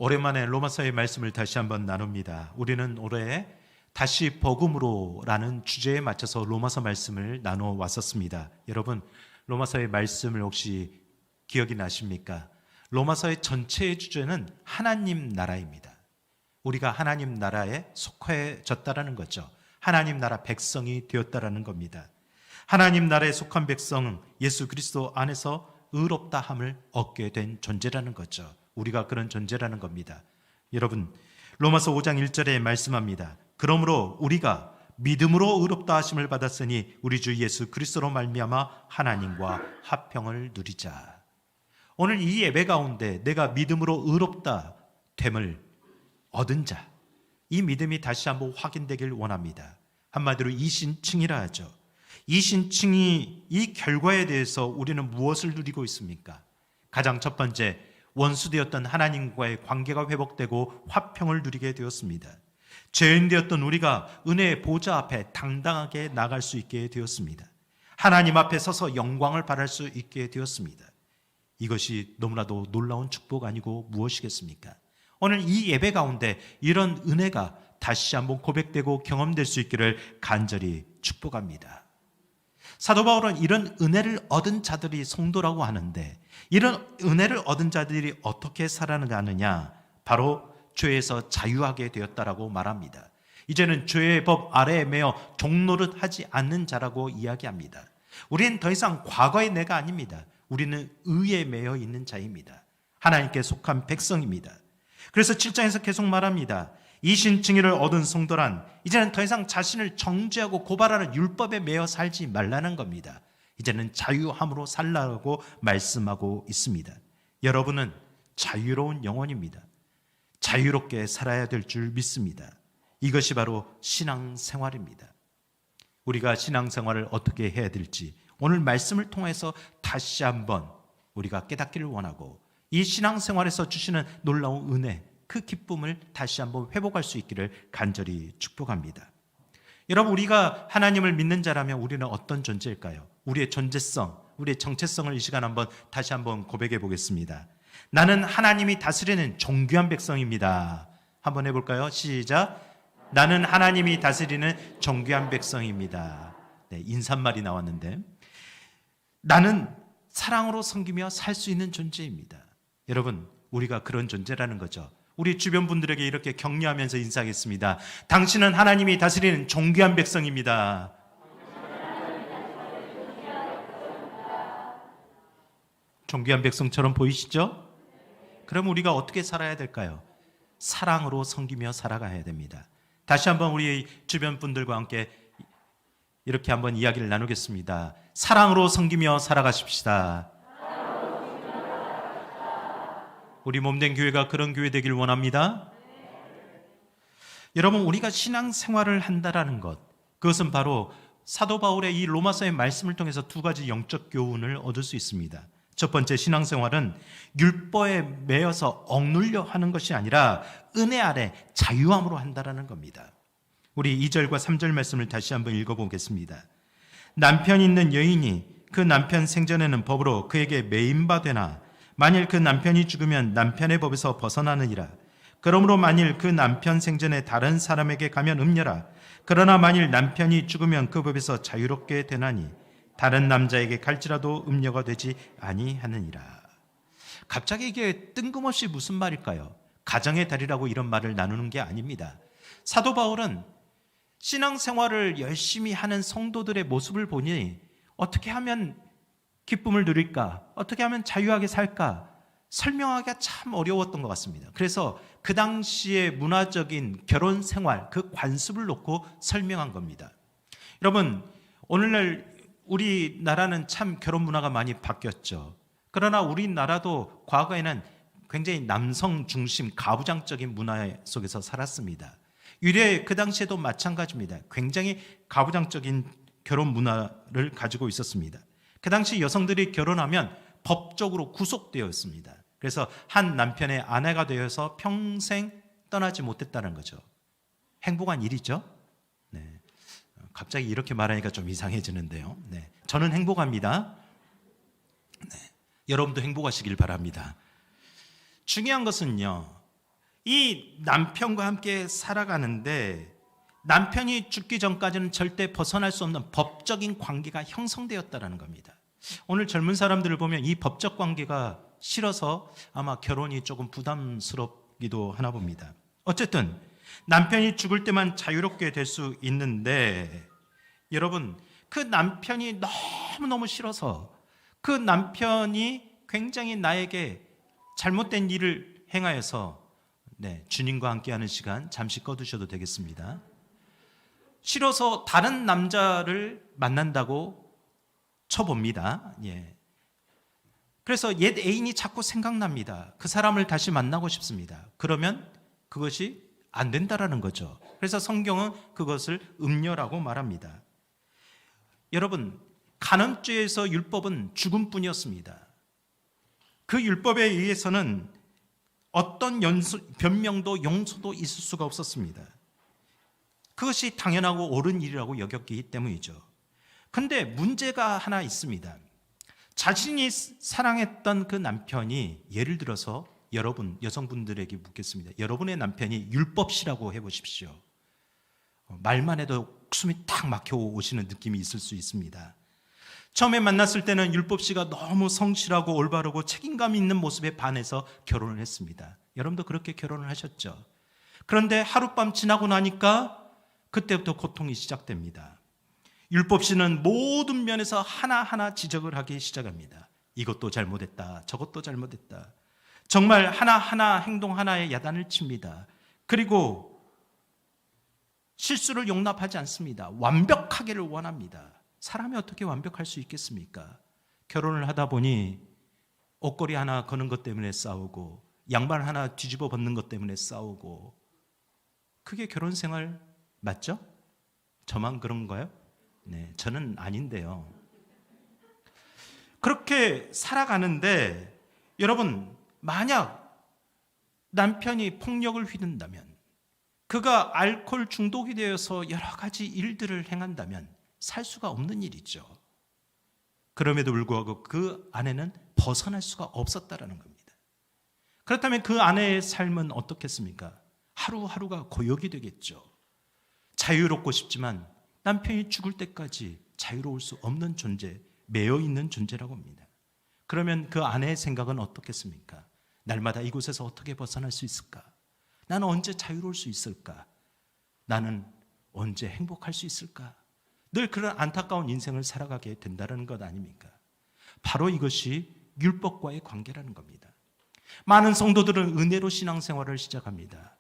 오랜만에 로마서의 말씀을 다시 한번 나눕니다. 우리는 올해 다시 복음으로라는 주제에 맞춰서 로마서 말씀을 나누어 왔었습니다. 여러분, 로마서의 말씀을 혹시 기억이 나십니까? 로마서의 전체의 주제는 하나님 나라입니다. 우리가 하나님 나라에 속해졌다라는 거죠. 하나님 나라 백성이 되었다라는 겁니다. 하나님 나라에 속한 백성은 예수 그리스도 안에서 의롭다함을 얻게 된 존재라는 거죠. 우리가 그런 존재라는 겁니다. 여러분, 로마서 5장 1절에 말씀합니다. 그러므로 우리가 믿음으로 의롭다 하심을 받았으니 우리 주 예수 그리스도로 말미암아 하나님과 화평을 누리자. 오늘 이 예배 가운데 내가 믿음으로 의롭다 됨을 얻은 자, 이 믿음이 다시 한번 확인되길 원합니다. 한마디로 이신칭이라 하죠. 이신칭이 이 결과에 대해서 우리는 무엇을 누리고 있습니까? 가장 첫 번째, 원수되었던 하나님과의 관계가 회복되고 화평을 누리게 되었습니다. 죄인 되었던 우리가 은혜의 보좌 앞에 당당하게 나갈 수 있게 되었습니다. 하나님 앞에 서서 영광을 발할 수 있게 되었습니다. 이것이 너무나도 놀라운 축복 아니고 무엇이겠습니까? 오늘 이 예배 가운데 이런 은혜가 다시 한번 고백되고 경험될 수 있기를 간절히 축복합니다. 사도 바울은 이런 은혜를 얻은 자들이 성도라고 하는데, 이런 은혜를 얻은 자들이 어떻게 살아가느냐? 바로 죄에서 자유하게 되었다라고 말합니다. 이제는 죄의 법 아래에 매여 종노릇 하지 않는 자라고 이야기합니다. 우리는 더 이상 과거의 내가 아닙니다. 우리는 의에 매여 있는 자입니다. 하나님께 속한 백성입니다. 그래서 7장에서 계속 말합니다. 이신칭의를 얻은 성도란 이제는 더 이상 자신을 정죄하고 고발하는 율법에 매여 살지 말라는 겁니다. 이제는 자유함으로 살라고 말씀하고 있습니다. 여러분은 자유로운 영혼입니다. 자유롭게 살아야 될 줄 믿습니다. 이것이 바로 신앙생활입니다. 우리가 신앙생활을 어떻게 해야 될지 오늘 말씀을 통해서 다시 한번 우리가 깨닫기를 원하고, 이 신앙생활에서 주시는 놀라운 은혜, 그 기쁨을 다시 한번 회복할 수 있기를 간절히 축복합니다. 여러분, 우리가 하나님을 믿는 자라면 우리는 어떤 존재일까요? 우리의 존재성, 우리의 정체성을 이 시간 한번 다시 한번 고백해 보겠습니다. 나는 하나님이 다스리는 존귀한 백성입니다. 한번 해볼까요? 시작. 나는 하나님이 다스리는 존귀한 백성입니다. 네, 인사말이 나왔는데, 나는 사랑으로 섬기며 살 수 있는 존재입니다. 여러분, 우리가 그런 존재라는 거죠. 우리 주변 분들에게 이렇게 격려하면서 인사하겠습니다. 당신은 하나님이 다스리는 존귀한 백성입니다. 존귀한 백성처럼 보이시죠? 그럼 우리가 어떻게 살아야 될까요? 사랑으로 섬기며 살아가야 됩니다. 다시 한번 우리 주변 분들과 함께 이렇게 한번 이야기를 나누겠습니다. 사랑으로 섬기며 살아가십시다. 우리 몸된 교회가 그런 교회 되길 원합니다. 여러분, 우리가 신앙생활을 한다라는 것, 그것은 바로 사도 바울의 이 로마서의 말씀을 통해서 두 가지 영적 교훈을 얻을 수 있습니다. 첫 번째, 신앙생활은 율법에 매여서 억눌려 하는 것이 아니라 은혜 아래 자유함으로 한다라는 겁니다. 우리 2절과 3절 말씀을 다시 한번 읽어보겠습니다. 남편 있는 여인이 그 남편 생전에는 법으로 그에게 매인바 되나 만일 그 남편이 죽으면 남편의 법에서 벗어나느니라. 그러므로 만일 그 남편 생전에 다른 사람에게 가면 음녀라. 그러나 만일 남편이 죽으면 그 법에서 자유롭게 되나니 다른 남자에게 갈지라도 음녀가 되지 아니하느니라. 갑자기 이게 뜬금없이 무슨 말일까요? 가정의 달이라고 이런 말을 나누는 게 아닙니다. 사도 바울은 신앙생활을 열심히 하는 성도들의 모습을 보니 어떻게 하면 기쁨을 누릴까? 어떻게 하면 자유하게 살까? 설명하기가 참 어려웠던 것 같습니다. 그래서 그 당시의 문화적인 결혼 생활, 그 관습을 놓고 설명한 겁니다. 여러분, 오늘날 우리나라는 참 결혼 문화가 많이 바뀌었죠. 그러나 우리나라도 과거에는 굉장히 남성 중심 가부장적인 문화 속에서 살았습니다. 유래 그 당시에도 마찬가지입니다. 굉장히 가부장적인 결혼 문화를 가지고 있었습니다. 그 당시 여성들이 결혼하면 법적으로 구속되어 있습니다. 그래서 한 남편의 아내가 되어서 평생 떠나지 못했다는 거죠. 행복한 일이죠. 네. 갑자기 이렇게 말하니까 좀 이상해지는데요. 네. 저는 행복합니다. 네. 여러분도 행복하시길 바랍니다. 중요한 것은요, 이 남편과 함께 살아가는데 남편이 죽기 전까지는 절대 벗어날 수 없는 법적인 관계가 형성되었다는 겁니다. 오늘 젊은 사람들을 보면 이 법적 관계가 싫어서 아마 결혼이 조금 부담스럽기도 하나 봅니다. 어쨌든 남편이 죽을 때만 자유롭게 될 수 있는데 여러분, 그 남편이 너무너무 싫어서 그 남편이 굉장히 나에게 잘못된 일을 행하여서 주님과 함께하는 시간 잠시 꺼두셔도 되겠습니다. 싫어서 다른 남자를 만난다고 쳐봅니다. 그래서 옛 애인이 자꾸 생각납니다. 그 사람을 다시 만나고 싶습니다. 그러면 그것이 안 된다라는 거죠. 그래서 성경은 그것을 음녀라고 말합니다. 여러분, 간음죄에서 율법은 죽음뿐이었습니다. 그 율법에 의해서는 어떤 변명도 용서도 있을 수가 없었습니다. 그것이 당연하고 옳은 일이라고 여겼기 때문이죠. 근데 문제가 하나 있습니다. 자신이 사랑했던 그 남편이, 예를 들어서 여러분, 여성분들에게 묻겠습니다. 여러분의 남편이 율법시라고 해보십시오. 말만 해도 숨이 탁 막혀 오시는 느낌이 있을 수 있습니다. 처음에 만났을 때는 율법씨가 너무 성실하고 올바르고 책임감 있는 모습에 반해서 결혼을 했습니다. 여러분도 그렇게 결혼을 하셨죠? 그런데 하룻밤 지나고 나니까 그때부터 고통이 시작됩니다. 율법씨는 모든 면에서 하나하나 지적을 하기 시작합니다. 이것도 잘못했다, 저것도 잘못했다. 정말 하나하나 행동 하나에 야단을 칩니다. 그리고 실수를 용납하지 않습니다. 완벽하기를 원합니다. 사람이 어떻게 완벽할 수 있겠습니까? 결혼을 하다 보니 옷걸이 하나 거는 것 때문에 싸우고 양말 하나 뒤집어 벗는 것 때문에 싸우고, 그게 결혼 생활 맞죠? 저만 그런가요? 네, 저는 아닌데요. 그렇게 살아가는데 여러분, 만약 남편이 폭력을 휘둔다면, 그가 알코올 중독이 되어서 여러 가지 일들을 행한다면 살 수가 없는 일이죠. 그럼에도 불구하고 그 아내는 벗어날 수가 없었다라는 겁니다. 그렇다면 그 아내의 삶은 어떻겠습니까? 하루하루가 고역이 되겠죠. 자유롭고 싶지만 남편이 죽을 때까지 자유로울 수 없는 존재, 매여 있는 존재라고 합니다. 그러면 그 아내의 생각은 어떻겠습니까? 날마다 이곳에서 어떻게 벗어날 수 있을까? 나는 언제 자유로울 수 있을까? 나는 언제 행복할 수 있을까? 늘 그런 안타까운 인생을 살아가게 된다는 것 아닙니까? 바로 이것이 율법과의 관계라는 겁니다. 많은 성도들은 은혜로 신앙생활을 시작합니다.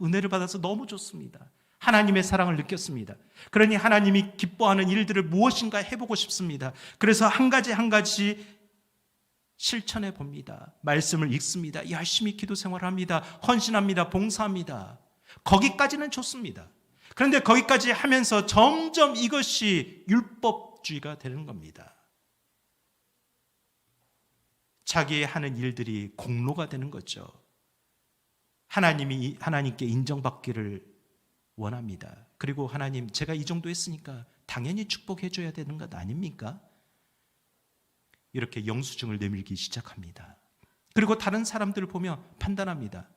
은혜를 받아서 너무 좋습니다. 하나님의 사랑을 느꼈습니다. 그러니 하나님이 기뻐하는 일들을 무엇인가 해보고 싶습니다. 그래서 한 가지 한 가지 실천해 봅니다. 말씀을 읽습니다. 열심히 기도 생활합니다. 헌신합니다. 봉사합니다. 거기까지는 좋습니다. 그런데 거기까지 하면서 점점 이것이 율법주의가 되는 겁니다. 자기의 하는 일들이 공로가 되는 거죠. 하나님께 인정받기를 원합니다. 그리고 하나님, 제가 이 정도 했으니까 당연히 축복해 줘야 되는 것 아닙니까? 이렇게 영수증을 내밀기 시작합니다. 그리고 다른 사람들을 보며 판단합니다.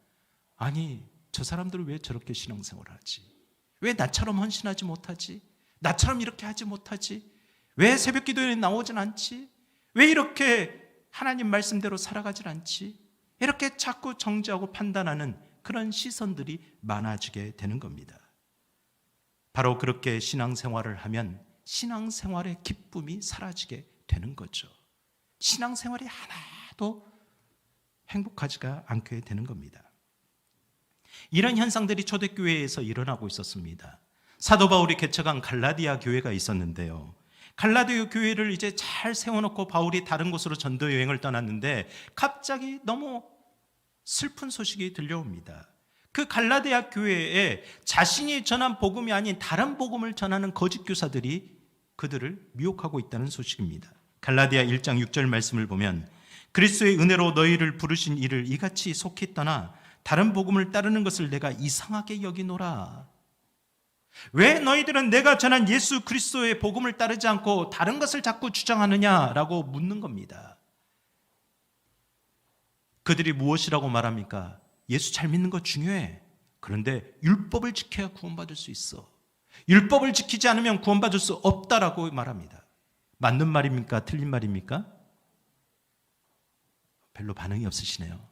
아니, 저 사람들은 왜 저렇게 신앙생활을 하지? 왜 나처럼 헌신하지 못하지? 나처럼 이렇게 하지 못하지? 왜 새벽 기도에 나오진 않지? 왜 이렇게 하나님 말씀대로 살아가질 않지? 이렇게 자꾸 정죄하고 판단하는 그런 시선들이 많아지게 되는 겁니다. 바로 그렇게 신앙생활을 하면 신앙생활의 기쁨이 사라지게 되는 거죠. 신앙생활이 하나도 행복하지가 않게 되는 겁니다. 이런 현상들이 초대교회에서 일어나고 있었습니다. 사도 바울이 개척한 갈라디아 교회가 있었는데요. 갈라디아 교회를 이제 잘 세워놓고 바울이 다른 곳으로 전도 여행을 떠났는데 갑자기 너무 슬픈 소식이 들려옵니다. 그 갈라디아 교회에 자신이 전한 복음이 아닌 다른 복음을 전하는 거짓 교사들이 그들을 미혹하고 있다는 소식입니다. 갈라디아 1장 6절 말씀을 보면 그리스도의 은혜로 너희를 부르신 이를 이같이 속히 떠나 다른 복음을 따르는 것을 내가 이상하게 여기노라. 왜 너희들은 내가 전한 예수 그리스도의 복음을 따르지 않고 다른 것을 자꾸 주장하느냐라고 묻는 겁니다. 그들이 무엇이라고 말합니까? 예수 잘 믿는 거 중요해. 그런데 율법을 지켜야 구원받을 수 있어. 율법을 지키지 않으면 구원받을 수 없다라고 말합니다. 맞는 말입니까? 틀린 말입니까? 별로 반응이 없으시네요.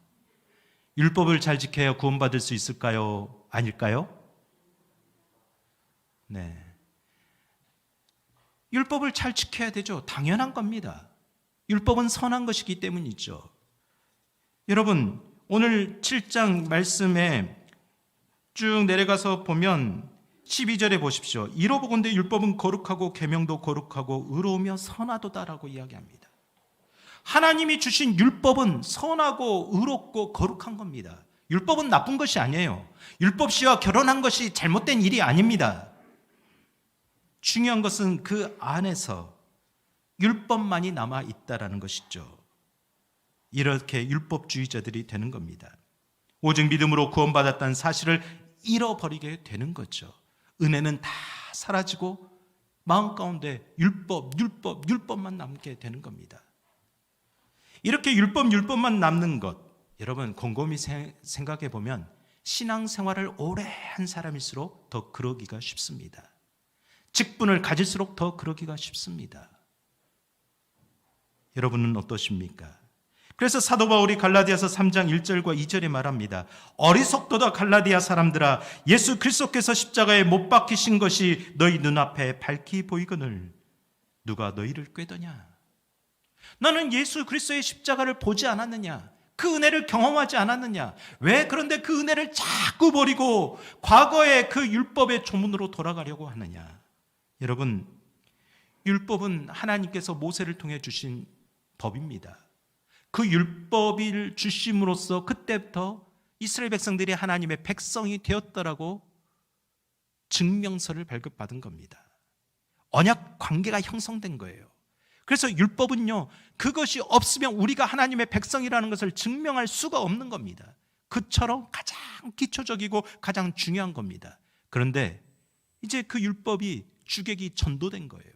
율법을 잘 지켜야 구원받을 수 있을까요? 아닐까요? 네. 율법을 잘 지켜야 되죠. 당연한 겁니다. 율법은 선한 것이기 때문이죠. 여러분, 오늘 7장 말씀에 쭉 내려가서 보면 12절에 보십시오. 이로 보건대 율법은 거룩하고 계명도 거룩하고 의로우며 선하도다라고 이야기합니다. 하나님이 주신 율법은 선하고 의롭고 거룩한 겁니다. 율법은 나쁜 것이 아니에요. 율법 씨와 결혼한 것이 잘못된 일이 아닙니다. 중요한 것은 그 안에서 율법만이 남아 있다라는 것이죠. 이렇게 율법주의자들이 되는 겁니다. 오직 믿음으로 구원받았다는 사실을 잃어버리게 되는 거죠. 은혜는 다 사라지고 마음 가운데 율법만 남게 되는 겁니다. 이렇게 율법만 남는 것, 여러분 곰곰이 생각해 보면 신앙생활을 오래 한 사람일수록 더 그러기가 쉽습니다. 직분을 가질수록 더 그러기가 쉽습니다. 여러분은 어떠십니까? 그래서 사도 바울이 갈라디아서 3장 1절과 2절에 말합니다. 어리석도다 갈라디아 사람들아, 예수 그리스도께서 십자가에 못 박히신 것이 너희 눈앞에 밝히 보이거늘 누가 너희를 꾀더냐? 너는 예수 그리스도의 십자가를 보지 않았느냐? 그 은혜를 경험하지 않았느냐? 왜 그런데 그 은혜를 자꾸 버리고 과거의 그 율법의 조문으로 돌아가려고 하느냐? 여러분, 율법은 하나님께서 모세를 통해 주신 법입니다. 그 율법을 주심으로써 그때부터 이스라엘 백성들이 하나님의 백성이 되었다라고 증명서를 발급받은 겁니다. 언약 관계가 형성된 거예요. 그래서 율법은요, 그것이 없으면 우리가 하나님의 백성이라는 것을 증명할 수가 없는 겁니다. 그처럼 가장 기초적이고 가장 중요한 겁니다. 그런데 이제 그 율법이 주객이 전도된 거예요.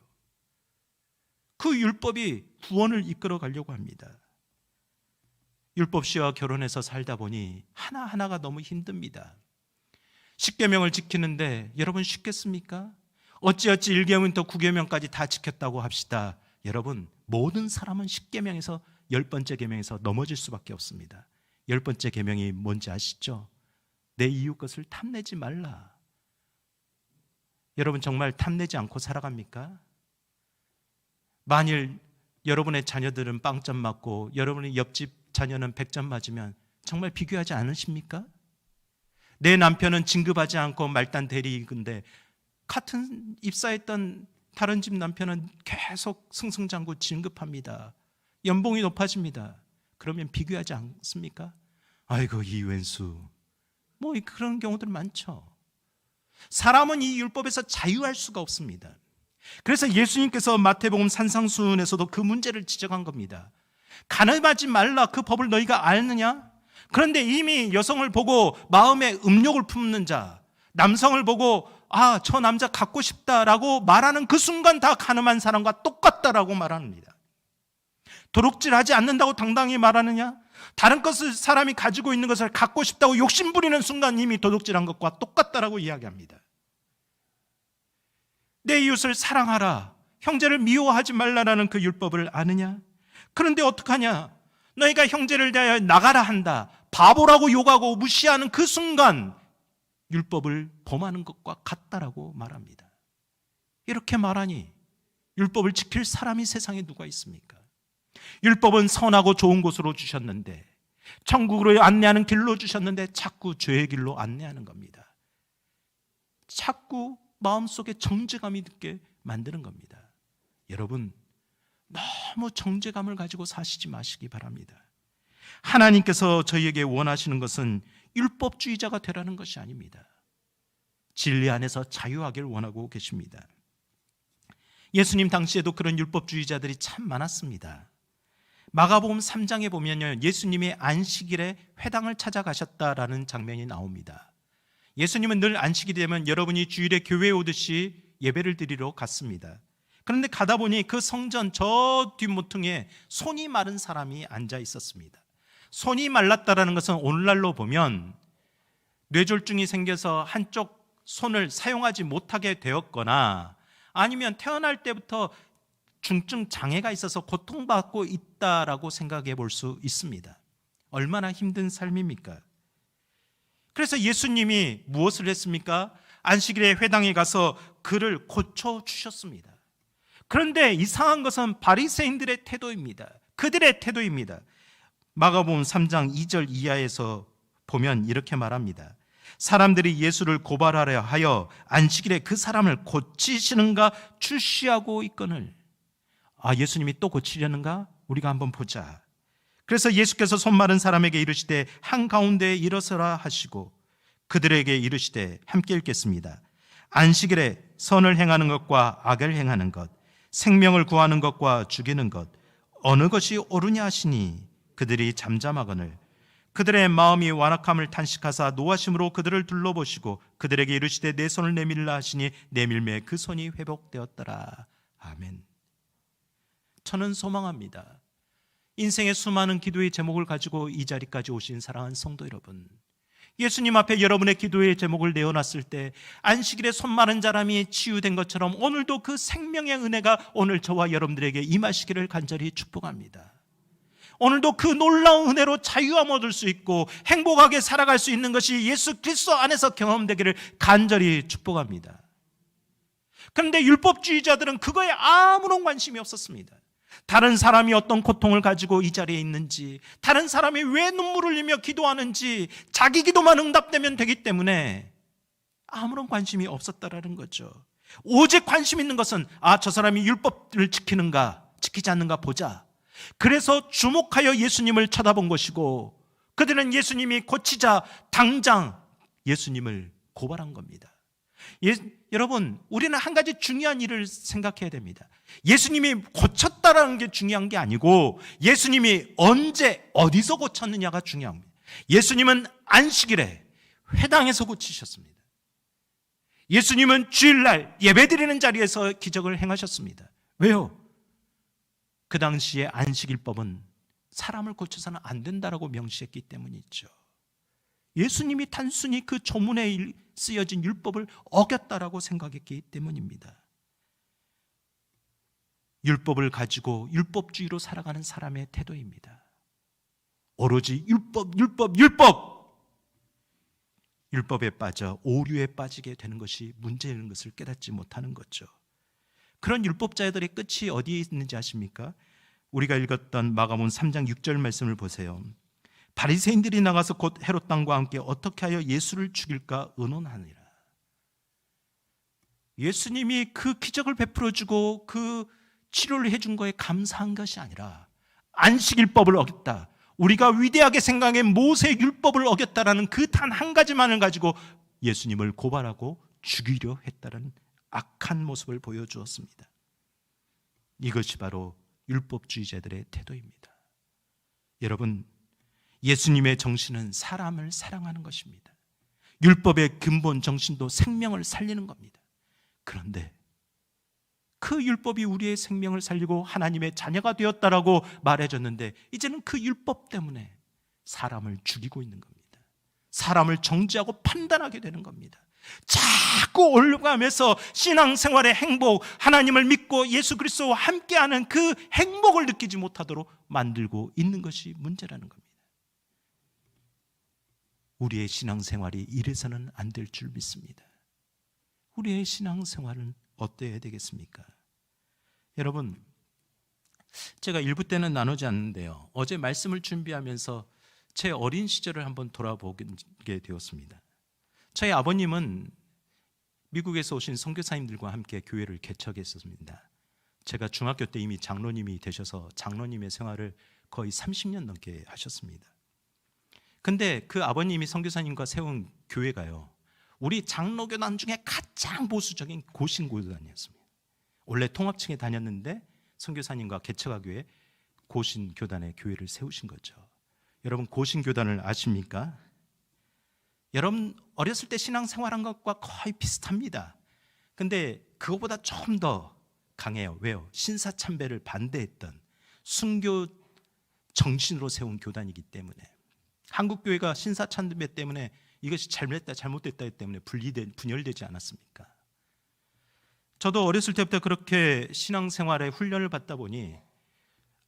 그 율법이 구원을 이끌어 가려고 합니다. 율법 씨와 결혼해서 살다 보니 하나하나가 너무 힘듭니다. 십계명을 지키는데 여러분 쉽겠습니까? 어찌어찌 1계명부터 9계명까지 다 지켰다고 합시다. 여러분, 모든 사람은 10계명에서 10번째 계명에서 넘어질 수밖에 없습니다. 10번째 계명이 뭔지 아시죠? 내 이웃 것을 탐내지 말라. 여러분 정말 탐내지 않고 살아갑니까? 만일 여러분의 자녀들은 빵점 맞고 여러분의 옆집 자녀는 100점 맞으면 정말 비교하지 않으십니까? 내 남편은 진급하지 않고 말단 대리인데 같은 입사했던 다른 집 남편은 계속 승승장구 진급합니다. 연봉이 높아집니다. 그러면 비교하지 않습니까? 아이고 이웬수, 뭐 그런 경우들 많죠. 사람은 이 율법에서 자유할 수가 없습니다. 그래서 예수님께서 마태복음 산상수훈에서도 그 문제를 지적한 겁니다. 간음하지 말라, 그 법을 너희가 아느냐? 그런데 이미 여성을 보고 마음에 음욕을 품는 자, 남성을 보고 저 남자 갖고 싶다라고 말하는 그 순간 다 간음한 사람과 똑같다라고 말합니다. 도둑질하지 않는다고 당당히 말하느냐? 다른 것을 사람이 가지고 있는 것을 갖고 싶다고 욕심 부리는 순간 이미 도둑질한 것과 똑같다라고 이야기합니다. 내 이웃을 사랑하라, 형제를 미워하지 말라라는 그 율법을 아느냐? 그런데 어떡하냐? 너희가 형제를 대하여 나가라 한다, 바보라고 욕하고 무시하는 그 순간 율법을 범하는 것과 같다라고 말합니다. 이렇게 말하니 율법을 지킬 사람이 세상에 누가 있습니까? 율법은 선하고 좋은 곳으로 주셨는데, 천국으로 안내하는 길로 주셨는데 자꾸 죄의 길로 안내하는 겁니다. 자꾸 마음속에 정죄감이 듣게 만드는 겁니다. 여러분, 너무 정죄감을 가지고 사시지 마시기 바랍니다. 하나님께서 저희에게 원하시는 것은 율법주의자가 되라는 것이 아닙니다. 진리 안에서 자유하길 원하고 계십니다. 예수님 당시에도 그런 율법주의자들이 참 많았습니다. 마가복음 3장에 보면요, 예수님이 안식일에 회당을 찾아가셨다라는 장면이 나옵니다. 예수님은 늘 안식일이 되면 여러분이 주일에 교회에 오듯이 예배를 드리러 갔습니다. 그런데 가다 보니 그 성전 저 뒷모퉁이에 손이 마른 사람이 앉아 있었습니다. 손이 말랐다라는 것은 오늘날로 보면 뇌졸중이 생겨서 한쪽 손을 사용하지 못하게 되었거나 아니면 태어날 때부터 중증 장애가 있어서 고통받고 있다라고 생각해 볼 수 있습니다. 얼마나 힘든 삶입니까? 그래서 예수님이 무엇을 했습니까? 안식일에 회당에 가서 그를 고쳐주셨습니다. 그런데 이상한 것은 바리새인들의 태도입니다. 그들의 태도입니다. 마가복음 3장 2절 이하에서 보면 이렇게 말합니다. 사람들이 예수를 고발하려 하여 안식일에 그 사람을 고치시는가 출시하고 있거늘. 예수님이 또 고치려는가? 우리가 한번 보자. 그래서 예수께서 손 마른 사람에게 이르시되 한가운데에 일어서라 하시고 그들에게 이르시되 함께 읽겠습니다. 안식일에 선을 행하는 것과 악을 행하는 것, 생명을 구하는 것과 죽이는 것, 어느 것이 옳으냐 하시니 그들이 잠잠하거늘 그들의 마음이 완악함을 탄식하사 노하심으로 그들을 둘러보시고 그들에게 이르시되 내 손을 내밀라 하시니 내밀매 그 손이 회복되었더라. 아멘. 저는 소망합니다. 인생의 수많은 기도의 제목을 가지고 이 자리까지 오신 사랑하는 성도 여러분, 예수님 앞에 여러분의 기도의 제목을 내어놨을 때 안식일에 손 마른 사람이 치유된 것처럼 오늘도 그 생명의 은혜가 오늘 저와 여러분들에게 임하시기를 간절히 축복합니다. 오늘도 그 놀라운 은혜로 자유함 얻을 수 있고 행복하게 살아갈 수 있는 것이 예수 그리스도 안에서 경험되기를 간절히 축복합니다. 그런데 율법주의자들은 그거에 아무런 관심이 없었습니다. 다른 사람이 어떤 고통을 가지고 이 자리에 있는지, 다른 사람이 왜 눈물을 흘리며 기도하는지, 자기 기도만 응답되면 되기 때문에 아무런 관심이 없었다라는 거죠. 오직 관심 있는 것은 저 사람이 율법을 지키는가 지키지 않는가 보자. 그래서 주목하여 예수님을 쳐다본 것이고 그들은 예수님이 고치자 당장 예수님을 고발한 겁니다. 여러분, 우리는 한 가지 중요한 일을 생각해야 됩니다. 예수님이 고쳤다라는 게 중요한 게 아니고 예수님이 언제 어디서 고쳤느냐가 중요합니다. 예수님은 안식일에 회당에서 고치셨습니다. 예수님은 주일날 예배드리는 자리에서 기적을 행하셨습니다. 왜요? 그 당시에 안식일법은 사람을 고쳐서는 안 된다라고 명시했기 때문이죠. 예수님이 단순히 그 조문에 쓰여진 율법을 어겼다라고 생각했기 때문입니다. 율법을 가지고 율법주의로 살아가는 사람의 태도입니다. 오로지 율법에 빠져 오류에 빠지게 되는 것이 문제인 것을 깨닫지 못하는 거죠. 그런 율법자들의 끝이 어디에 있는지 아십니까? 우리가 읽었던 마가복음 3장 6절 말씀을 보세요. 바리새인들이 나가서 곧 헤롯 왕과 함께 어떻게 하여 예수를 죽일까 의논하니라. 예수님이 그 기적을 베풀어주고 그 치료를 해준 거에 감사한 것이 아니라 안식일법을 어겼다, 우리가 위대하게 생각해 모세 율법을 어겼다라는 그 단 한 가지만을 가지고 예수님을 고발하고 죽이려 했다는 악한 모습을 보여주었습니다. 이것이 바로 율법주의자들의 태도입니다. 여러분, 예수님의 정신은 사람을 사랑하는 것입니다. 율법의 근본 정신도 생명을 살리는 겁니다. 그런데 그 율법이 우리의 생명을 살리고 하나님의 자녀가 되었다라고 말해줬는데 이제는 그 율법 때문에 사람을 죽이고 있는 겁니다. 사람을 정죄하고 판단하게 되는 겁니다. 자꾸 올라가면서 신앙생활의 행복, 하나님을 믿고 예수 그리스도와 함께하는 그 행복을 느끼지 못하도록 만들고 있는 것이 문제라는 겁니다. 우리의 신앙생활이 이래서는 안 될 줄 믿습니다. 우리의 신앙생활은 어때야 되겠습니까? 여러분, 제가 일부 때는 나누지 않는데요, 어제 말씀을 준비하면서 제 어린 시절을 한번 돌아보게 되었습니다. 저희 아버님은 미국에서 오신 선교사님들과 함께 교회를 개척했었습니다. 제가 중학교 때 이미 장로님이 되셔서 장로님의 생활을 거의 30년 넘게 하셨습니다. 근데 그 아버님이 선교사님과 세운 교회가요, 우리 장로교단 중에 가장 보수적인 고신교단이었습니다. 원래 통합층에 다녔는데 선교사님과 개척하교회 고신교단의 교회를 세우신 거죠. 여러분, 고신교단을 아십니까? 여러분 어렸을 때 신앙생활한 것과 거의 비슷합니다. 근데 그것보다 좀 더 강해요. 왜요? 신사참배를 반대했던, 순교 정신으로 세운 교단이기 때문에, 한국교회가 신사참배 때문에 이것이 잘못됐다 잘못됐다 때문에 분열되지 않았습니까? 저도 어렸을 때부터 그렇게 신앙생활에 훈련을 받다 보니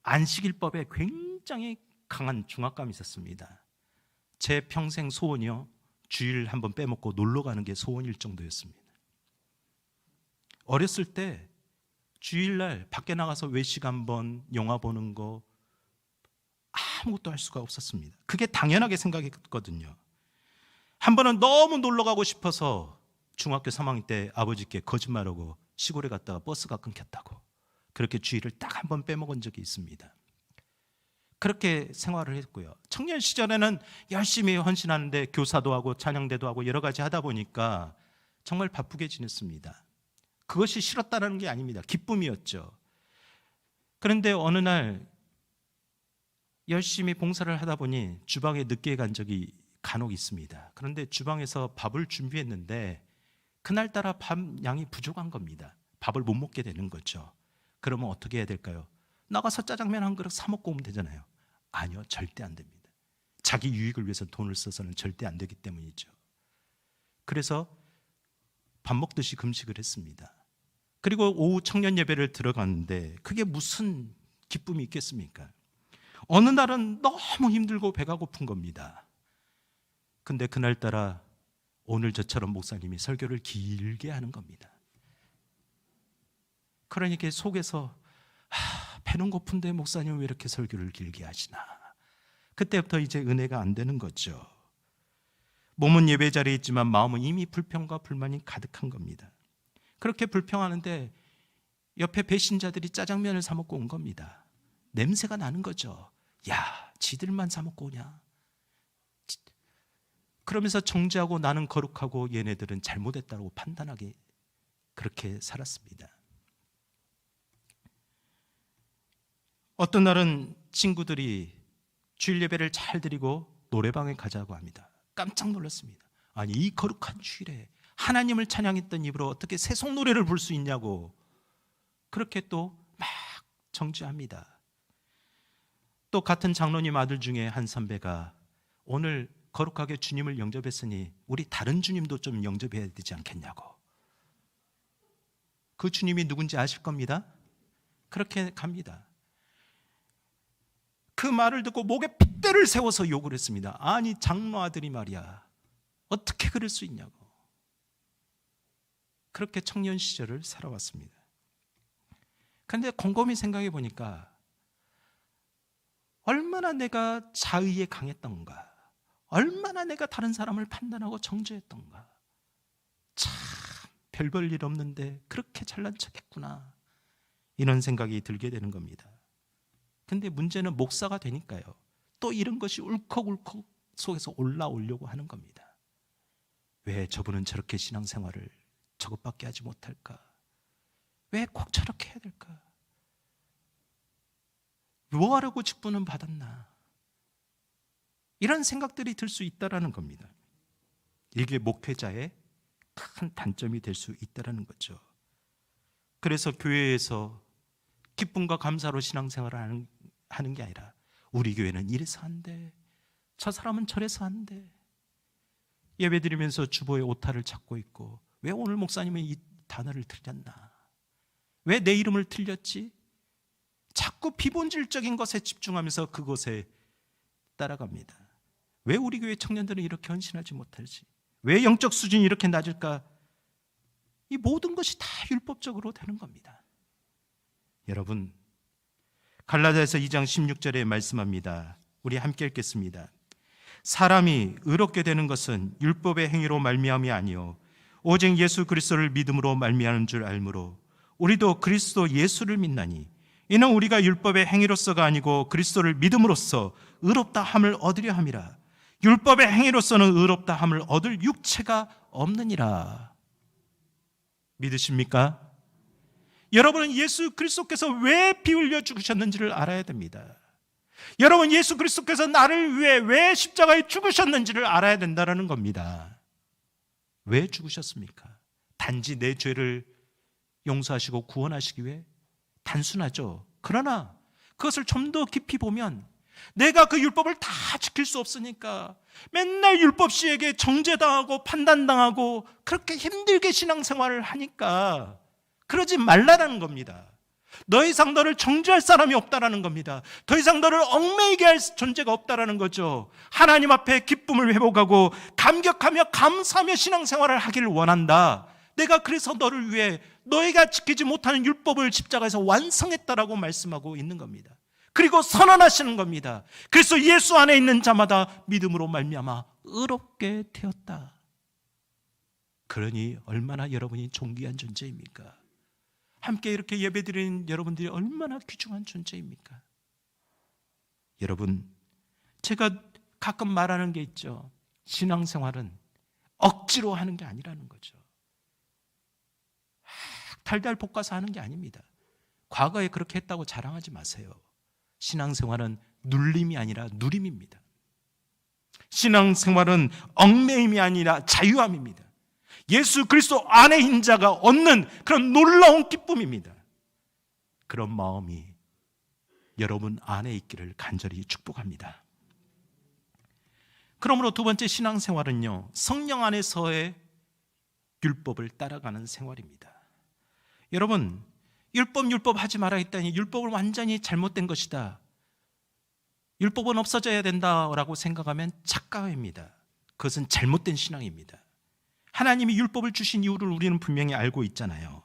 안식일법에 굉장히 강한 중압감이 있었습니다. 제 평생 소원이요, 주일 한번 빼먹고 놀러 가는 게 소원일 정도였습니다. 어렸을 때 주일날 밖에 나가서 외식 한번, 영화 보는 거 아무것도 할 수가 없었습니다. 그게 당연하게 생각했거든요. 한 번은 너무 놀러 가고 싶어서 중학교 3학년 때 아버지께 거짓말하고 시골에 갔다가 버스가 끊겼다고, 그렇게 주일을 딱 한 번 빼먹은 적이 있습니다. 그렇게 생활을 했고요. 청년 시절에는 열심히 헌신하는데 교사도 하고 찬양대도 하고 여러 가지 하다 보니까 정말 바쁘게 지냈습니다. 그것이 싫었다는 게 아닙니다. 기쁨이었죠. 그런데 어느 날 열심히 봉사를 하다 보니 주방에 늦게 간 적이 간혹 있습니다. 그런데 주방에서 밥을 준비했는데 그날따라 밥 양이 부족한 겁니다. 밥을 못 먹게 되는 거죠. 그러면 어떻게 해야 될까요? 나가서 짜장면 한 그릇 사 먹고 오면 되잖아요. 아니요, 절대 안 됩니다. 자기 유익을 위해서 돈을 써서는 절대 안 되기 때문이죠. 그래서 밥 먹듯이 금식을 했습니다. 그리고 오후 청년 예배를 들어갔는데 그게 무슨 기쁨이 있겠습니까? 어느 날은 너무 힘들고 배가 고픈 겁니다. 근데 그날따라 오늘 저처럼 목사님이 설교를 길게 하는 겁니다. 그러니까 속에서 배는 고픈데 목사님 왜 이렇게 설교를 길게 하시나. 그때부터 이제 은혜가 안 되는 거죠. 몸은 예배 자리에 있지만 마음은 이미 불평과 불만이 가득한 겁니다. 그렇게 불평하는데 옆에 배신자들이 짜장면을 사 먹고 온 겁니다. 냄새가 나는 거죠. 야, 지들만 사 먹고 오냐. 그러면서 정죄하고 나는 거룩하고 얘네들은 잘못했다고 판단하게 그렇게 살았습니다. 어떤 날은 친구들이 주일 예배를 잘 드리고 노래방에 가자고 합니다. 깜짝 놀랐습니다. 아니, 이 거룩한 주일에 하나님을 찬양했던 입으로 어떻게 세속 노래를 부를 수 있냐고 그렇게 또 막 정죄합니다. 또 같은 장로님 아들 중에 한 선배가 오늘 거룩하게 주님을 영접했으니 우리 다른 주님도 좀 영접해야 되지 않겠냐고. 그 주님이 누군지 아실 겁니다. 그렇게 갑니다. 그 말을 듣고 목에 핏대를 세워서 욕을 했습니다. 아니, 장로 아들이 말이야, 어떻게 그럴 수 있냐고. 그렇게 청년 시절을 살아왔습니다. 그런데 곰곰이 생각해 보니까 얼마나 내가 자의에 강했던가, 얼마나 내가 다른 사람을 판단하고 정죄했던가. 참 별 볼 일 없는데 그렇게 잘난 척했구나, 이런 생각이 들게 되는 겁니다. 근데 문제는 목사가 되니까요, 또 이런 것이 울컥울컥 속에서 올라오려고 하는 겁니다. 왜 저분은 저렇게 신앙생활을 저것밖에 하지 못할까? 왜 꼭 저렇게 해야 될까? 뭐 하려고 직분은 받았나? 이런 생각들이 들 수 있다라는 겁니다. 이게 목회자의 큰 단점이 될 수 있다라는 거죠. 그래서 교회에서 기쁨과 감사로 신앙생활을 하는 게 아니라 우리 교회는 이래서 한대, 저 사람은 저래서 한대. 예배 드리면서 주보에 오타를 찾고 있고, 왜 오늘 목사님은 이 단어를 틀렸나? 왜 내 이름을 틀렸지? 자꾸 비본질적인 것에 집중하면서 그것에 따라갑니다. 왜 우리 교회 청년들은 이렇게 헌신하지 못할지? 왜 영적 수준이 이렇게 낮을까? 이 모든 것이 다 율법적으로 되는 겁니다. 여러분, 갈라디아서 2장 16절에 말씀합니다. 우리 함께 읽겠습니다. 사람이 의롭게 되는 것은 율법의 행위로 말미암이 아니요 오직 예수 그리스도를 믿음으로 말미암은 줄 알므로 우리도 그리스도 예수를 믿나니 이는 우리가 율법의 행위로서가 아니고 그리스도를 믿음으로써 의롭다 함을 얻으려 함이라. 율법의 행위로서는 의롭다 함을 얻을 육체가 없느니라. 믿으십니까? 여러분은 예수 그리스도께서 왜 피 흘려 죽으셨는지를 알아야 됩니다. 여러분, 예수 그리스도께서 나를 위해 왜 십자가에 죽으셨는지를 알아야 된다는 겁니다. 왜 죽으셨습니까? 단지 내 죄를 용서하시고 구원하시기 위해? 단순하죠. 그러나 그것을 좀 더 깊이 보면 내가 그 율법을 다 지킬 수 없으니까 맨날 율법시에게 정죄당하고 판단당하고 그렇게 힘들게 신앙생활을 하니까 그러지 말라라는 겁니다. 더 이상 너를 정죄할 사람이 없다라는 겁니다. 더 이상 너를 얽매이게 할 존재가 없다라는 거죠. 하나님 앞에 기쁨을 회복하고 감격하며 감사하며 신앙생활을 하기를 원한다. 내가 그래서 너를 위해 너희가 지키지 못하는 율법을 십자가에서 완성했다라고 말씀하고 있는 겁니다. 그리고 선언하시는 겁니다. 그래서 예수 안에 있는 자마다 믿음으로 말미암아 의롭게 되었다. 그러니 얼마나 여러분이 존귀한 존재입니까? 함께 이렇게 예배드리는 여러분들이 얼마나 귀중한 존재입니까? 여러분, 제가 가끔 말하는 게 있죠. 신앙생활은 억지로 하는 게 아니라는 거죠. 달달 볶아서 하는 게 아닙니다. 과거에 그렇게 했다고 자랑하지 마세요. 신앙생활은 눌림이 아니라 누림입니다. 신앙생활은 얽매임이 아니라 자유함입니다. 예수 그리스도 안에 있는 자가 얻는 그런 놀라운 기쁨입니다. 그런 마음이 여러분 안에 있기를 간절히 축복합니다. 그러므로 두 번째 신앙생활은요, 성령 안에서의 율법을 따라가는 생활입니다. 여러분, 율법 하지 말아 했다니 율법을 완전히 잘못된 것이다, 율법은 없어져야 된다라고 생각하면 착각입니다. 그것은 잘못된 신앙입니다. 하나님이 율법을 주신 이유를 우리는 분명히 알고 있잖아요.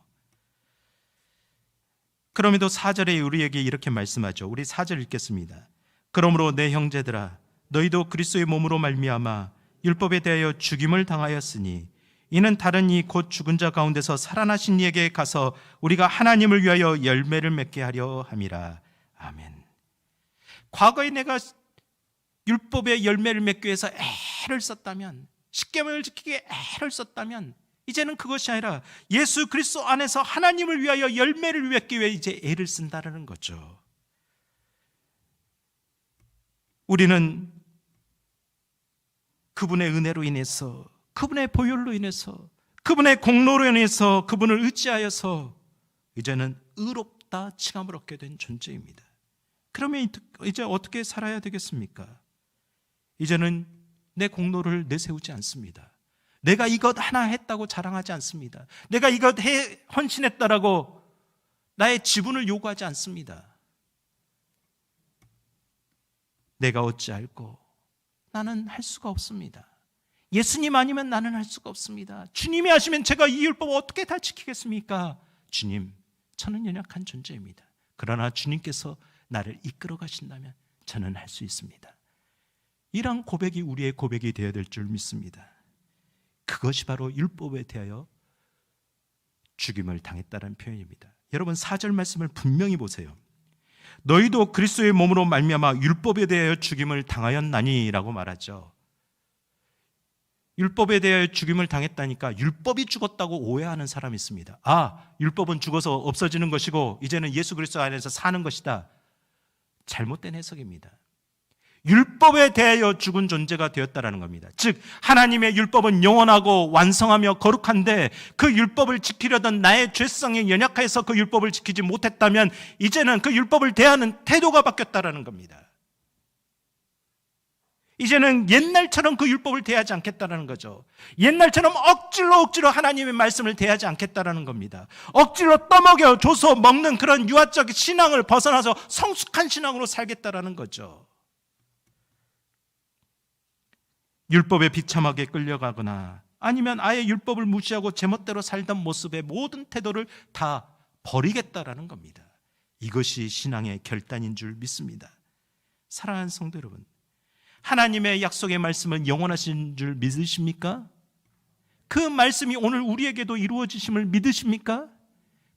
그럼에도 4절에 우리에게 이렇게 말씀하죠. 우리 4절 읽겠습니다. 그러므로 내 형제들아, 너희도 그리스도의 몸으로 말미암아 율법에 대하여 죽임을 당하였으니 이는 다른 이 곧 죽은 자 가운데서 살아나신 이에게 가서 우리가 하나님을 위하여 열매를 맺게 하려 함이라. 아멘. 과거에 내가 율법의 열매를 맺기 위해서 애를 썼다면, 십계명을 지키기에 애를 썼다면, 이제는 그것이 아니라 예수 그리스도 안에서 하나님을 위하여 열매를 맺기 위해 이제 애를 쓴다는 거죠. 우리는 그분의 은혜로 인해서, 그분의 보혈로 인해서, 그분의 공로로 인해서, 그분을 의지하여서 이제는 의롭다 칭함을 얻게 된 존재입니다. 그러면 이제 어떻게 살아야 되겠습니까? 이제는 내 공로를 내세우지 않습니다. 내가 이것 하나 했다고 자랑하지 않습니다. 내가 이것 헌신했다라고 나의 지분을 요구하지 않습니다. 내가 어찌할꼬? 나는 할 수가 없습니다. 예수님 아니면 나는 할 수가 없습니다. 주님이 하시면 제가 이 율법을 어떻게 다 지키겠습니까? 주님, 저는 연약한 존재입니다. 그러나 주님께서 나를 이끌어 가신다면 저는 할 수 있습니다. 이런 고백이 우리의 고백이 되어야 될 줄 믿습니다. 그것이 바로 율법에 대하여 죽임을 당했다는 표현입니다. 여러분 4절 말씀을 분명히 보세요. 너희도 그리스도의 몸으로 말미암아 율법에 대하여 죽임을 당하였나니라고 말하죠. 율법에 대하여 죽임을 당했다니까 율법이 죽었다고 오해하는 사람이 있습니다. 율법은 죽어서 없어지는 것이고 이제는 예수 그리스도 안에서 사는 것이다. 잘못된 해석입니다. 율법에 대하여 죽은 존재가 되었다라는 겁니다. 즉 하나님의 율법은 영원하고 완성하며 거룩한데 그 율법을 지키려던 나의 죄성에 연약해서 그 율법을 지키지 못했다면 이제는 그 율법을 대하는 태도가 바뀌었다라는 겁니다. 이제는 옛날처럼 그 율법을 대하지 않겠다라는 거죠. 옛날처럼 억지로 하나님의 말씀을 대하지 않겠다라는 겁니다. 억지로 떠먹여 줘서 먹는 그런 유아적 신앙을 벗어나서 성숙한 신앙으로 살겠다라는 거죠. 율법에 비참하게 끌려가거나 아니면 아예 율법을 무시하고 제멋대로 살던 모습의 모든 태도를 다 버리겠다라는 겁니다. 이것이 신앙의 결단인 줄 믿습니다. 사랑하는 성도 여러분, 하나님의 약속의 말씀은 영원하신 줄 믿으십니까? 그 말씀이 오늘 우리에게도 이루어지심을 믿으십니까?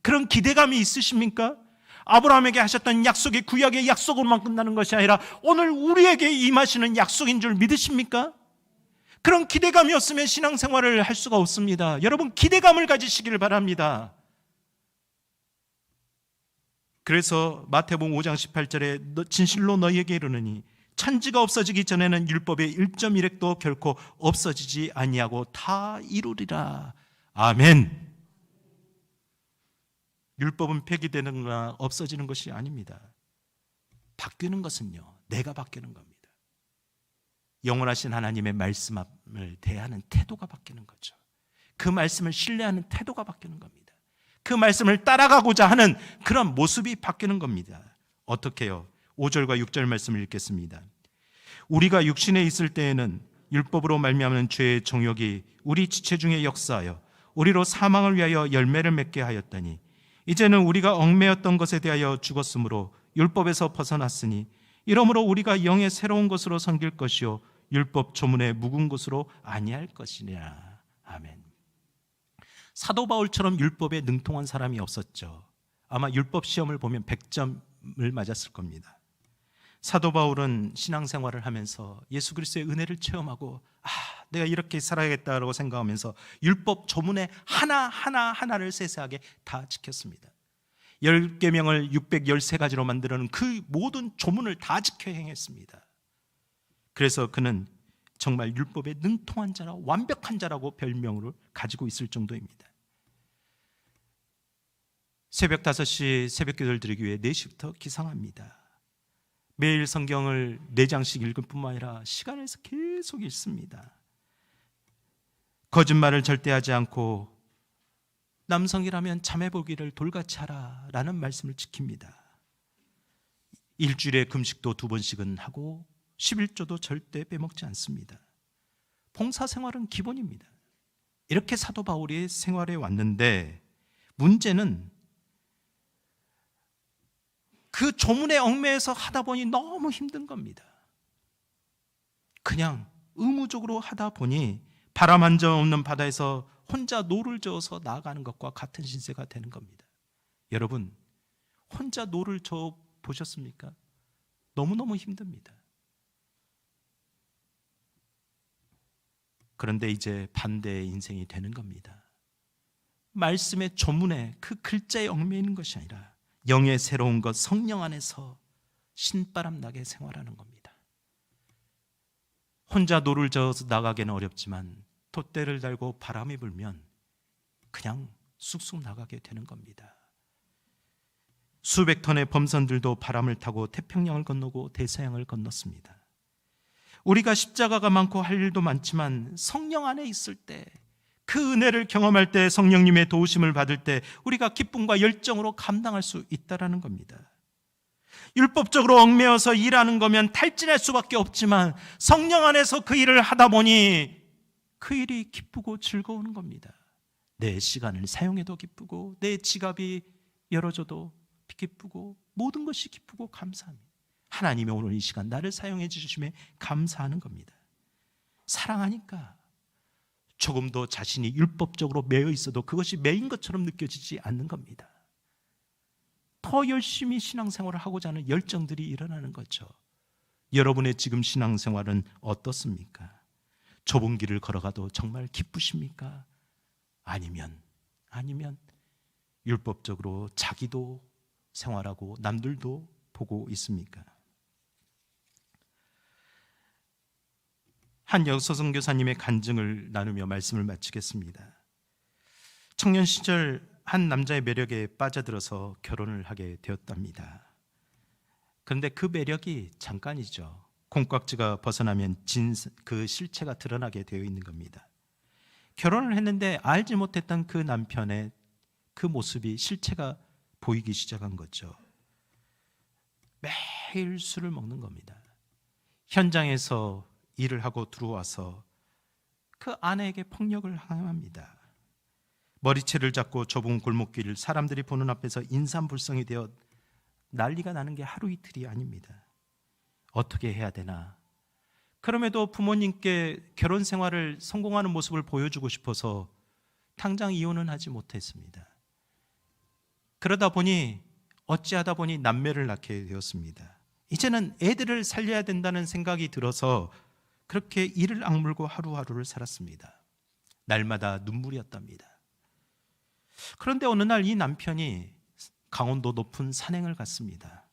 그런 기대감이 있으십니까? 아브라함에게 하셨던 약속이 구약의 약속으로만 끝나는 것이 아니라 오늘 우리에게 임하시는 약속인 줄 믿으십니까? 그런 기대감이 없으면 신앙생활을 할 수가 없습니다. 여러분 기대감을 가지시기를 바랍니다. 그래서 마태복음 5장 18절에 진실로 너희에게 이르노니 천지가 없어지기 전에는 율법의 1.1획도 결코 없어지지 아니하고 다 이루리라. 아멘. 율법은 폐기되는 거나 없어지는 것이 아닙니다. 바뀌는 것은요, 내가 바뀌는 겁니다. 영원하신 하나님의 말씀을 대하는 태도가 바뀌는 거죠. 그 말씀을 신뢰하는 태도가 바뀌는 겁니다. 그 말씀을 따라가고자 하는 그런 모습이 바뀌는 겁니다. 어떻게요? 5절과 6절 말씀을 읽겠습니다. 우리가 육신에 있을 때에는 율법으로 말미암는 죄의 정욕이 우리 지체 중에 역사하여 우리로 사망을 위하여 열매를 맺게 하였더니 이제는 우리가 얽매였던 것에 대하여 죽었으므로 율법에서 벗어났으니 이러므로 우리가 영의 새로운 것으로 섬길 것이요 율법 조문의 묵은 것으로 아니할 것이니라. 아멘. 사도 바울처럼 율법에 능통한 사람이 없었죠. 아마 율법 시험을 보면 100점을 맞았을 겁니다. 사도 바울은 신앙생활을 하면서 예수 그리스도의 은혜를 체험하고 내가 이렇게 살아야겠다라고 생각하면서 율법 조문의 하나하나를 세세하게 다 지켰습니다. 10계명을 613가지로 만들어놓은 그 모든 조문을 다 지켜 행했습니다. 그래서 그는 정말 율법에 능통한 자라 완벽한 자라고 별명을 가지고 있을 정도입니다. 새벽 5시 새벽기도를 드리기 위해 4시부터 기상합니다. 매일 성경을 4장씩 읽을 뿐만 아니라 시간을 내서 계속 읽습니다. 거짓말을 절대 하지 않고 남성이라면 자매 보기를 돌같이 하라 라는 말씀을 지킵니다. 일주일에 금식도 2번씩은 하고 11조도 절대 빼먹지 않습니다. 봉사생활은 기본입니다. 이렇게 사도 바울이 생활해 왔는데 문제는 그 조문의 얽매여서 하다 보니 너무 힘든 겁니다. 그냥 의무적으로 하다 보니 바람 한 점 없는 바다에서 혼자 노를 저어서 나아가는 것과 같은 신세가 되는 겁니다. 여러분, 혼자 노를 저어 보셨습니까? 너무너무 힘듭니다. 그런데 이제 반대의 인생이 되는 겁니다. 말씀의 조문에 그 글자에 얽매이는 것이 아니라 영의 새로운 것 성령 안에서 신바람 나게 생활하는 겁니다. 혼자 노를 저어서 나가기는 어렵지만 돛대를 달고 바람이 불면 그냥 쑥쑥 나가게 되는 겁니다. 수백 톤의 범선들도 바람을 타고 태평양을 건너고 대서양을 건넜습니다. 우리가 십자가가 많고 할 일도 많지만 성령 안에 있을 때 그 은혜를 경험할 때 성령님의 도우심을 받을 때 우리가 기쁨과 열정으로 감당할 수 있다는 겁니다. 율법적으로 얽매여서 일하는 거면 탈진할 수밖에 없지만 성령 안에서 그 일을 하다 보니 그 일이 기쁘고 즐거운 겁니다. 내 시간을 사용해도 기쁘고 내 지갑이 열어줘도 기쁘고 모든 것이 기쁘고 감사합니다. 하나님이 오늘 이 시간 나를 사용해 주심에 감사하는 겁니다. 사랑하니까 조금 더 자신이 율법적으로 매여 있어도 그것이 매인 것처럼 느껴지지 않는 겁니다. 더 열심히 신앙생활을 하고자 하는 열정들이 일어나는 거죠. 여러분의 지금 신앙생활은 어떻습니까? 좁은 길을 걸어가도 정말 기쁘십니까? 아니면 율법적으로 자기도 생활하고 남들도 보고 있습니까? 한 여서성 교사님의 간증을 나누며 말씀을 마치겠습니다. 청년 시절 한 남자의 매력에 빠져들어서 결혼을 하게 되었답니다. 그런데 그 매력이 잠깐이죠. 콩깍지가 벗어나면 그 실체가 드러나게 되어 있는 겁니다. 결혼을 했는데 알지 못했던 그 남편의 그 모습이 실체가 보이기 시작한 거죠. 매일 술을 먹는 겁니다. 현장에서 일을 하고 들어와서 그 아내에게 폭력을 행합니다. 머리채를 잡고 좁은 골목길을 사람들이 보는 앞에서 인산불성이 되어 난리가 나는 게 하루 이틀이 아닙니다. 어떻게 해야 되나? 그럼에도 부모님께 결혼 생활을 성공하는 모습을 보여주고 싶어서 당장 이혼은 하지 못했습니다. 그러다 보니 어찌하다 보니 남매를 낳게 되었습니다. 이제는 애들을 살려야 된다는 생각이 들어서 그렇게 이를 악물고 하루하루를 살았습니다. 날마다 눈물이었답니다. 그런데 어느 날 이 남편이 강원도 높은 산행을 갔습니다.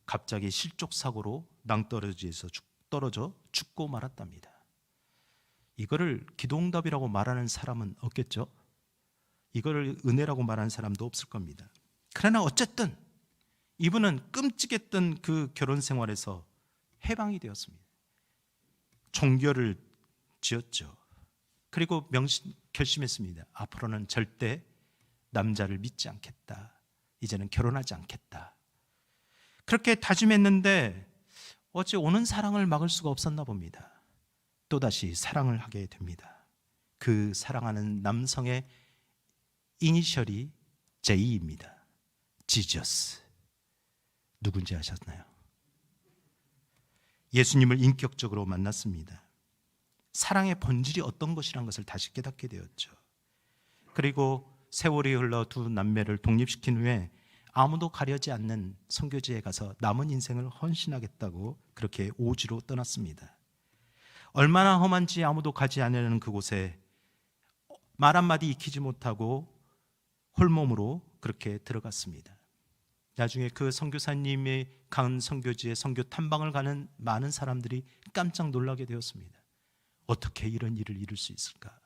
갑자기 실족사고로 낭떠러지에서 떨어져 죽고 말았답니다. 이거를 기도응답이라고 말하는 사람은 없겠죠? 이거를 은혜라고 말하는 사람도 없을 겁니다. 그러나 어쨌든 이분은 끔찍했던 그 결혼 생활에서 해방이 되었습니다. 종교를 지었죠. 그리고 결심했습니다. 앞으로는 절대 남자를 믿지 않겠다. 이제는 결혼하지 않겠다. 그렇게 다짐했는데 어째 오는 사랑을 막을 수가 없었나 봅니다. 또다시 사랑을 하게 됩니다. 그 사랑하는 남성의 이니셜이 J입니다. 지저스. 누군지 아셨나요? 예수님을 인격적으로 만났습니다. 사랑의 본질이 어떤 것이란 것을 다시 깨닫게 되었죠. 그리고 세월이 흘러 두 남매를 독립시킨 후에 아무도 가려지 않는 선교지에 가서 남은 인생을 헌신하겠다고 그렇게 오지로 떠났습니다. 얼마나 험한지 아무도 가지 않으려는 그곳에 말 한마디 익히지 못하고 홀몸으로 그렇게 들어갔습니다. 나중에 그 선교사님의 간 선교지에 선교 탐방을 가는 많은 사람들이 깜짝 놀라게 되었습니다. 어떻게 이런 일을 이룰 수 있을까?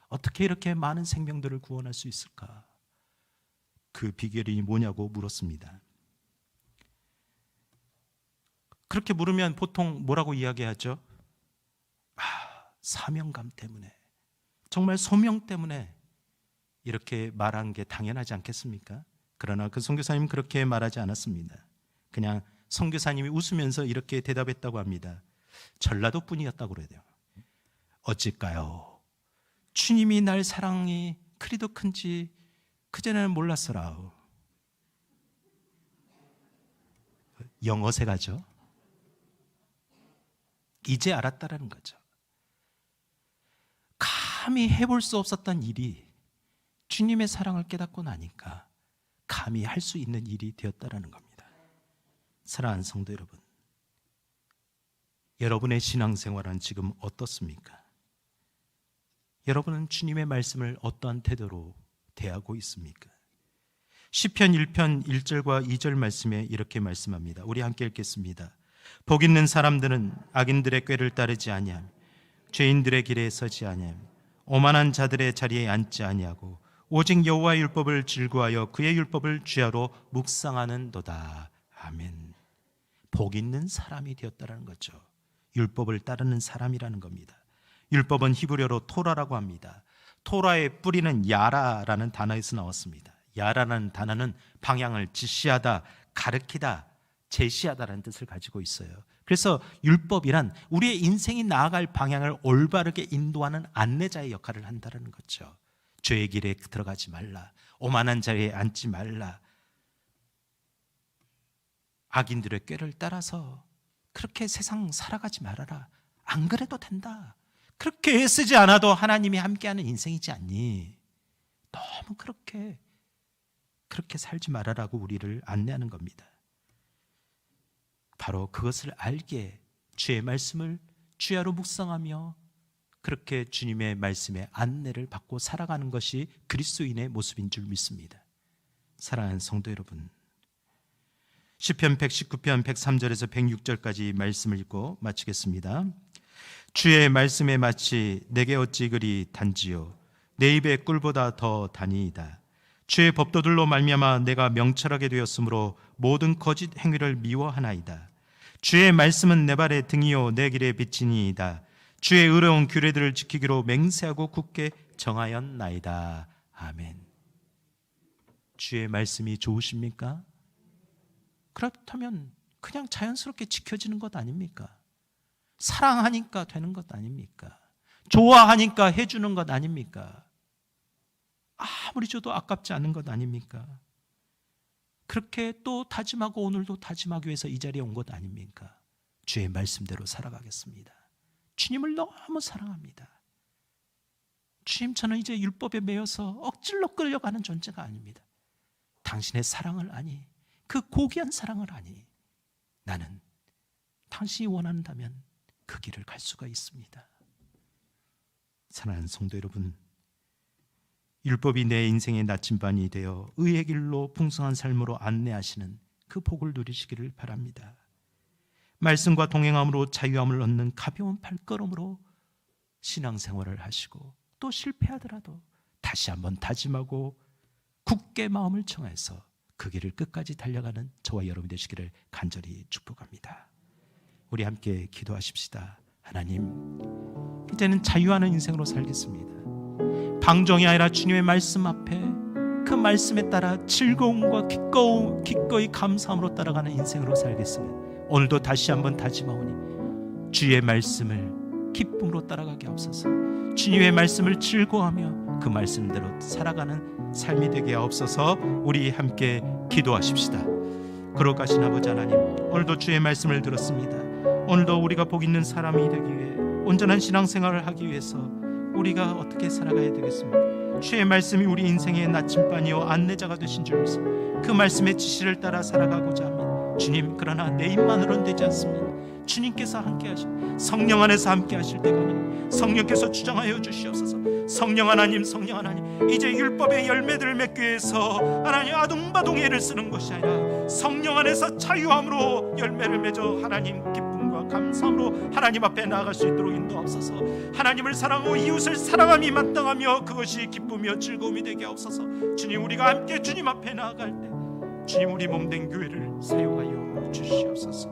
어떻게 이렇게 많은 생명들을 구원할 수 있을까? 그 비결이 뭐냐고 물었습니다. 그렇게 물으면 보통 뭐라고 이야기하죠? 사명감 때문에, 정말 소명 때문에 이렇게 말한 게 당연하지 않겠습니까? 그러나 그 선교사님은 그렇게 말하지 않았습니다. 그냥 선교사님이 웃으면서 이렇게 대답했다고 합니다. 전라도뿐이었다고 그래야 돼요. 어찌까요? 주님이 날 사랑이 그리도 큰지 그전에는 몰랐어라. 영어세 가죠. 이제 알았다라는 거죠. 감히 해볼 수 없었던 일이 주님의 사랑을 깨닫고 나니까 감히 할 수 있는 일이 되었다라는 겁니다. 사랑하는 성도 여러분, 여러분의 신앙생활은 지금 어떻습니까? 여러분은 주님의 말씀을 어떠한 태도로 대하고 있습니까? 시편 1편 1절과 2절 말씀에 이렇게 말씀합니다. 우리 함께 읽겠습니다. 복 있는 사람들은 악인들의 꾀를 따르지 아니하며 죄인들의 길에 서지 아니하며 오만한 자들의 자리에 앉지 아니하고 오직 여호와의 율법을 즐거워하여 그의 율법을 주야로 묵상하는도다. 아멘. 복 있는 사람이 되었다는 거죠. 율법을 따르는 사람이라는 겁니다. 율법은 히브리어로 토라라고 합니다. 토라의 뿌리는 야라라는 단어에서 나왔습니다. 야라라는 단어는 방향을 지시하다, 가르치다, 제시하다라는 뜻을 가지고 있어요. 그래서 율법이란 우리의 인생이 나아갈 방향을 올바르게 인도하는 안내자의 역할을 한다는 거죠. 죄의 길에 들어가지 말라, 오만한 자리에 앉지 말라, 악인들의 꾀를 따라서 그렇게 세상 살아가지 말아라, 안 그래도 된다, 그렇게 애쓰지 않아도 하나님이 함께하는 인생이지 않니? 너무 그렇게 살지 말아라고 우리를 안내하는 겁니다. 바로 그것을 알게 주의 말씀을 주야로 묵상하며 그렇게 주님의 말씀의 안내를 받고 살아가는 것이 그리스도인의 모습인 줄 믿습니다. 사랑하는 성도 여러분, 시편 119편 103절에서 106절까지 말씀을 읽고 마치겠습니다. 주의 말씀에 마치 내게 어찌 그리 단지요 내 입의 꿀보다 더 다니이다. 주의 법도들로 말미암아 내가 명철하게 되었으므로 모든 거짓 행위를 미워하나이다. 주의 말씀은 내 발의 등이요 내 길의 빛이니이다. 주의 의로운 규례들을 지키기로 맹세하고 굳게 정하였나이다. 아멘. 주의 말씀이 좋으십니까? 그렇다면 그냥 자연스럽게 지켜지는 것 아닙니까? 사랑하니까 되는 것 아닙니까? 좋아하니까 해주는 것 아닙니까? 아무리 줘도 아깝지 않은 것 아닙니까? 그렇게 또 다짐하고 오늘도 다짐하기 위해서 이 자리에 온 것 아닙니까? 주의 말씀대로 살아가겠습니다. 주님을 너무 사랑합니다. 주님, 저는 이제 율법에 매여서 억질로 끌려가는 존재가 아닙니다. 당신의 사랑을 아니, 그 고귀한 사랑을 아니, 나는 당신이 원한다면 그 길을 갈 수가 있습니다. 사랑하는 성도 여러분, 율법이 내 인생의 나침반이 되어 의의 길로 풍성한 삶으로 안내하시는 그 복을 누리시기를 바랍니다. 말씀과 동행함으로 자유함을 얻는 가벼운 발걸음으로 신앙생활을 하시고 또 실패하더라도 다시 한번 다짐하고 굳게 마음을 청해서 그 길을 끝까지 달려가는 저와 여러분이 되시기를 간절히 축복합니다. 우리 함께 기도하십시다. 하나님, 이제는 자유하는 인생으로 살겠습니다. 방종이 아니라 주님의 말씀 앞에 그 말씀에 따라 즐거움과 기꺼이 감사함으로 따라가는 인생으로 살겠습니다. 오늘도 다시 한번 다짐하오니 주의 말씀을 기쁨으로 따라가게 하옵소서. 주님의 말씀을 즐거워하며 그 말씀대로 살아가는 삶이 되게 하옵소서. 우리 함께 기도하십시다. 거룩하신 아버지 하나님, 오늘도 주의 말씀을 들었습니다. 오늘도 우리가 복 있는 사람이 되기 위해 온전한 신앙생활을 하기 위해서 우리가 어떻게 살아가야 되겠습니까? 주의 말씀이 우리 인생의 나침반이요 안내자가 되신 줄 믿습니다. 그 말씀의 지시를 따라 살아가고자 합니다. 주님, 그러나 내 입만으로는 되지 않습니다. 주님께서 함께 하시고 성령 안에서 함께 하실 때가 성령께서 주장하여 주시옵소서. 성령 하나님, 성령 하나님, 이제 율법의 열매들을 맺기 위해서 하나님 아둥바둥이를 쓰는 것이 아니라 성령 안에서 자유함으로 열매를 맺어 하나님 기쁨과 감사함으로 하나님 앞에 나아갈 수 있도록 인도하옵소서. 하나님을 사랑하고 이웃을 사랑함이 마땅하며 그것이 기쁨이며 즐거움이 되게 하옵소서. 주님, 우리가 함께 주님 앞에 나아갈 때 주님, 우리 몸된 교회를 사용하여 주시옵소서.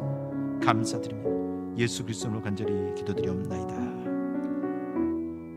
감사드립니다. 예수 그리스도로 간절히 기도드리옵나이다.